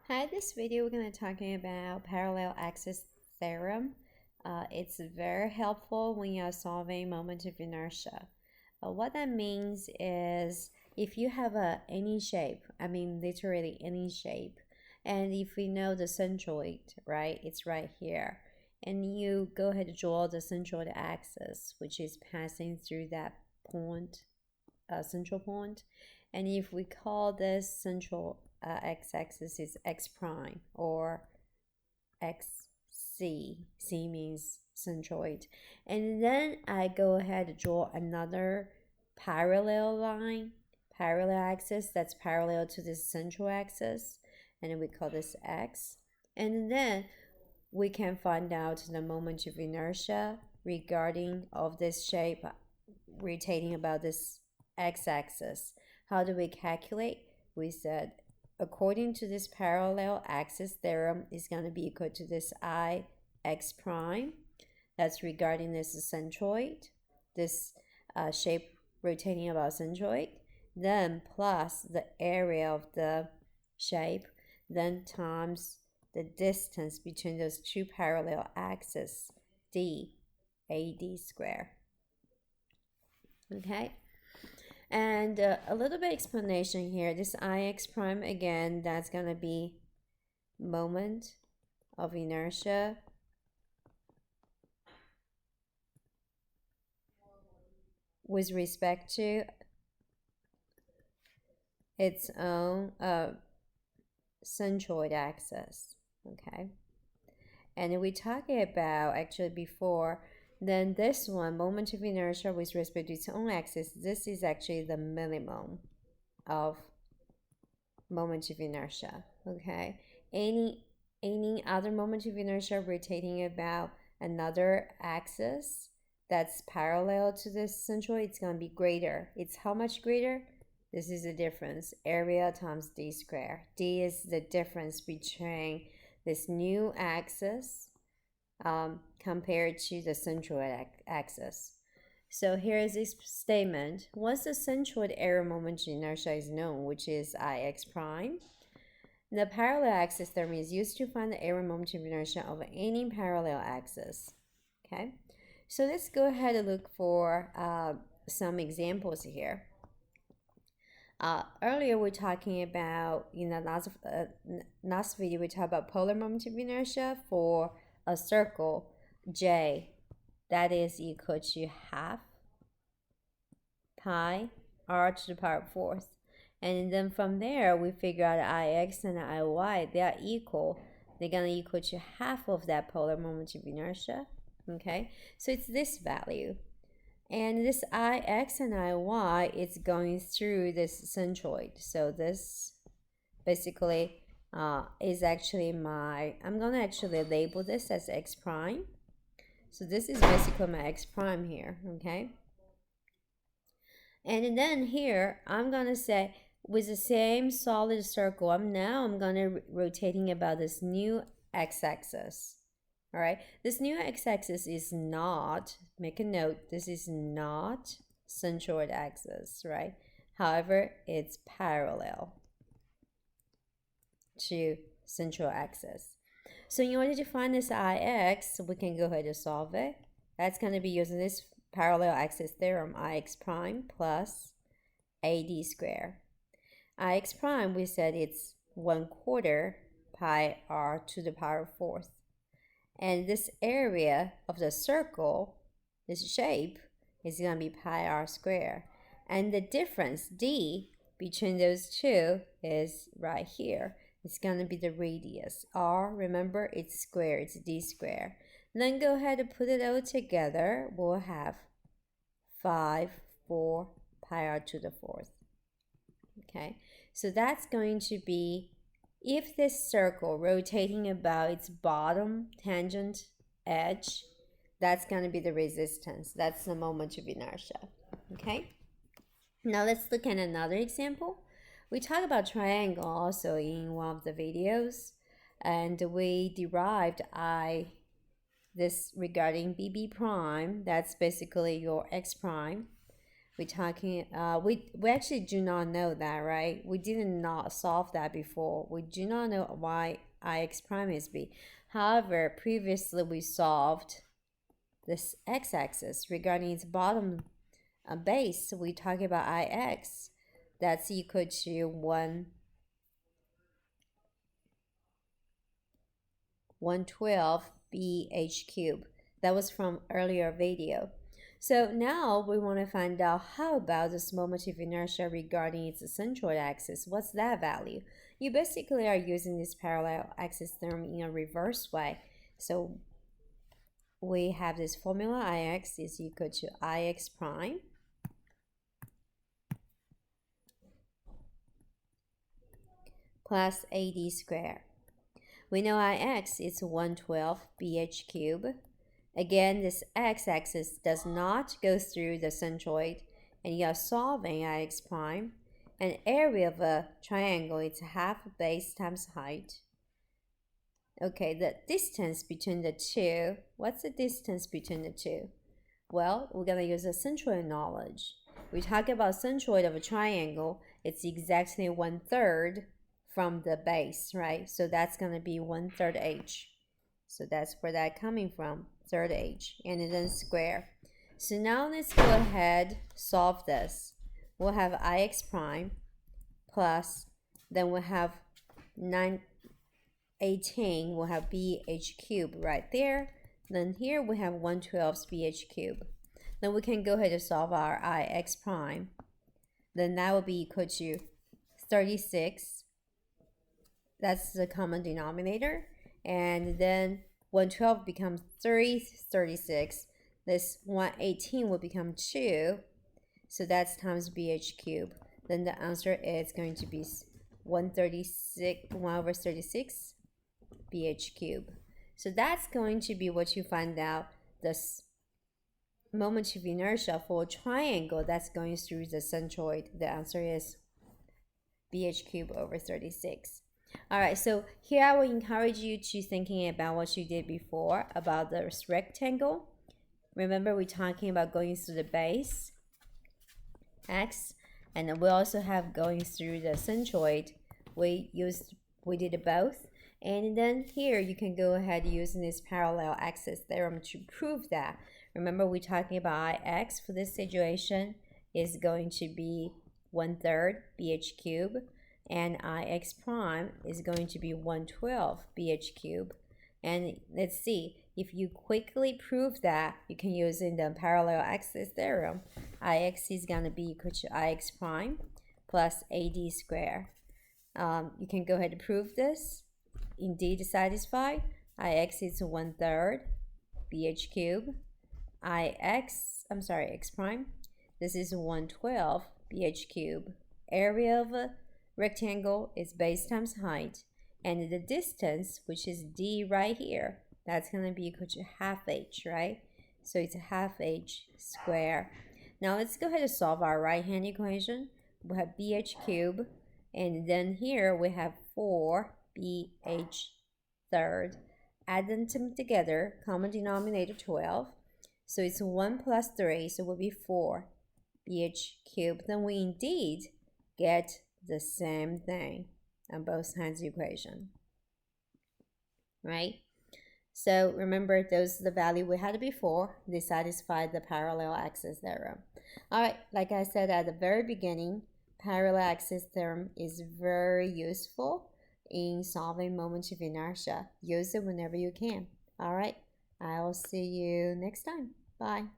Hi, this video we're going to talking about parallel axis theorem. It's very helpful when you're solving moment of inertia. What that means is if you have any shape, I mean literally any shape, and if we know the centroid, right, it's right here, and you go ahead and draw the centroid axis, which is passing through that point, central point, and if we call this central x-axis is x prime or xc, c means centroid, and then I go ahead and draw another parallel line, parallel axis that's parallel to this central axis, and we call this x, and then we can find out the moment of inertia regarding of this shape rotating about this x-axis. How do we calculate? We said according to this parallel axis theorem is going to be equal to this I x prime. That's regarding this centroid, this shape rotating about centroid, then plus the area of the shape, then times the distance between those two parallel axes, d, ad square. Okay, and a little bit explanation here. This ix prime, again, that's going to be moment of inertia with respect to its own centroid axis. Okay, and we talked about actually before, then this one, moment of inertia with respect to its own axis, this is actually the minimum of moment of inertia. Okay, any other moment of inertia rotating about another axis that's parallel to this central, it's going to be greater. It's how much greater? This is the difference, area times d squared. D is the difference between this new axis compared to the centroid axis. So here is this statement. Once the centroid area moment of inertia is known, which is Ix prime, the parallel axis theorem is used to find the area moment of inertia of any parallel axis. Okay, so let's go ahead and look for some examples here. Earlier we're talking about, last video we talked about polar moment of inertia for a circle J that is equal to half pi r to the power of fourth. And then from there, we figure out Ix and Iy, they are equal. They're going to equal to half of that polar moment of inertia. Okay, so it's this value. And this Ix and Iy is going through this centroid. So this basically is actually I'm going to actually label this as x prime. So this is basically my x prime here, okay? And then here, I'm going to say, with the same solid circle, I'm going to rotating about this new x-axis. All right, this new x-axis is not, make a note, this is not centroid axis, right? However, it's parallel to central axis. So in order to find this Ix, we can go ahead and solve it. That's going to be using this parallel axis theorem, Ix prime plus ad squared. Ix prime, we said it's 1/4 pi r to the power of fourth. And this area of the circle, this shape, is going to be pi r squared. And the difference, d, between those two is right here. It's going to be the radius. R, remember, it's square, it's d squared. Then go ahead and put it all together. We'll have 5, 4 pi r to the fourth. Okay, so that's going to be, if this circle rotating about its bottom tangent edge, that's going to be the resistance. That's the moment of inertia. Okay, now let's look at another example. We talked about triangle also in one of the videos, and we derived this regarding BB prime. That's basically your x prime. we're talking, we actually do not know that, right? We did not solve that before. We do not know why ix prime is b. However, previously we solved this x-axis regarding its bottom base. We talk about ix that's equal to 112 bh cubed. That was from earlier video. So now we want to find out how about this moment of inertia regarding its centroid axis. What's that value? You basically are using this parallel axis theorem in a reverse way. So we have this formula ix is equal to ix prime plus AD squared. We know ix is 112 bh cubed. Again, this x-axis does not go through the centroid, and you are solving ix prime. And area of a triangle is half base times height. Okay, the distance between the two, what's the distance between the two? Well, we're going to use a centroid knowledge. We talk about centroid of a triangle, it's exactly 1/3 from the base, right? So that's going to be 1/3 h. So that's where that coming from, 1/3 h, and then square. So now let's go ahead, solve this. We'll have ix prime plus, then we'll have 918, we'll have bh cubed right there. Then here we have 112 bh cubed. Then we can go ahead and solve our ix prime. Then that will be equal to 36. That's the common denominator. And then 112 becomes 36. This 118 will become 2. So that's times bh cubed. Then the answer is going to be 1/36 bh cubed. So that's going to be what you find out this moment of inertia for a triangle that's going through the centroid. The answer is bh cubed over 36. All right, so here I will encourage you to thinking about what you did before about this rectangle. Remember, we're talking about going through the base x, and then we also have going through the centroid. We did both. And then here you can go ahead using this parallel axis theorem to prove that. Remember, we're talking about ix for this situation is going to be 1/3 bh cubed, and ix prime is going to be 112 bh cubed. And let's see, if you quickly prove that, you can use in the parallel axis theorem, ix is going to be equal to ix prime plus AD squared. You can go ahead and prove this. Indeed satisfied. Ix is 1/3 bh cubed. X prime. This is 112 bh cubed. Area of a rectangle is base times height. And the distance, which is d right here, that's going to be equal to half h, right? So it's half h squared. Now let's go ahead and solve our right-hand equation. We have bh cubed, and then here we have 4 bh third. Add them together, common denominator 12. So it's 1 plus 3, so it will be 4 bh cubed. Then we indeed get the same thing on both sides of the equation, right? So remember, those are the value we had before. They satisfy the parallel axis theorem. All right, like I said at the very beginning, parallel axis theorem is very useful in solving moments of inertia. Use it whenever you can. All right, I'll see you next time. Bye.